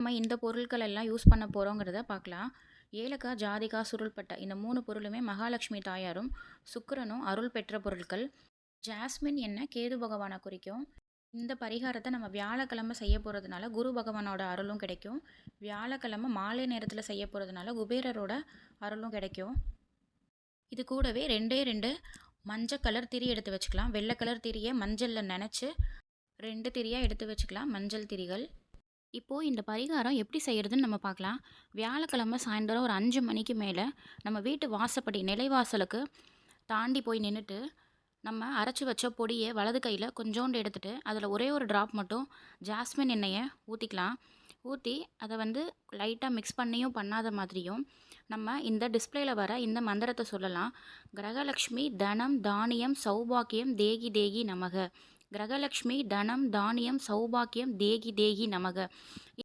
நம்ம இந்த பொருட்கள் எல்லாம் யூஸ் பண்ண போகிறோங்கிறத பார்க்கலாம். ஏலக்காய், ஜாதிக்காய், சுருள்பட்டை இந்த 3 பொருளுமே மகாலட்சுமி தாயாரும் சுக்கிரனும் அருள் பெற்ற பொருட்கள். ஜாஸ்மின் எண்ணெய் கேது பகவானை குறிக்கும். இந்த பரிகாரத்தை நம்ம வியாழக்கிழமை செய்ய போகிறதுனால குரு பகவானோட அருளும் கிடைக்கும். வியாழக்கிழமை மாலை நேரத்தில் செய்ய போகிறதுனால குபேரரோட அருளும் கிடைக்கும். இது கூடவே 2 மஞ்சள் கலர் திரி எடுத்து வச்சுக்கலாம். வெள்ளை கலர் திரியை மஞ்சளில் நனைச்சி 2 திரியாக எடுத்து வச்சுக்கலாம், மஞ்சள் திரிகள். இப்போது இந்த பரிகாரம் எப்படி செய்கிறதுன்னு நம்ம பார்க்கலாம். வியாழக்கிழமை சாயந்தரம் ஒரு 5 மணிக்கு மேலே நம்ம வீட்டு வாசப்படி நிலைவாசலுக்கு தாண்டி போய் நின்றுட்டு நம்ம அரைச்சி வச்ச பொடியை வலது கையில் கொஞ்சோண்டு எடுத்துகிட்டு அதில் ஒரே ஒரு ட்ராப் மட்டும் ஜாஸ்மின் எண்ணெயை ஊற்றிக்கலாம். ஊற்றி அதை லைட்டாக மிக்ஸ் பண்ணியும் பண்ணாத மாதிரியும் நம்ம இந்த டிஸ்பிளேயில் வர இந்த மந்திரத்தை சொல்லலாம். கிரகலக்ஷ்மி தனம் தானியம் சௌபாக்கியம் தேகி தேகி நமக. கிரகலக்ஷ்மி தனம் தானியம் சௌபாக்கியம் தேகி தேகி நமக.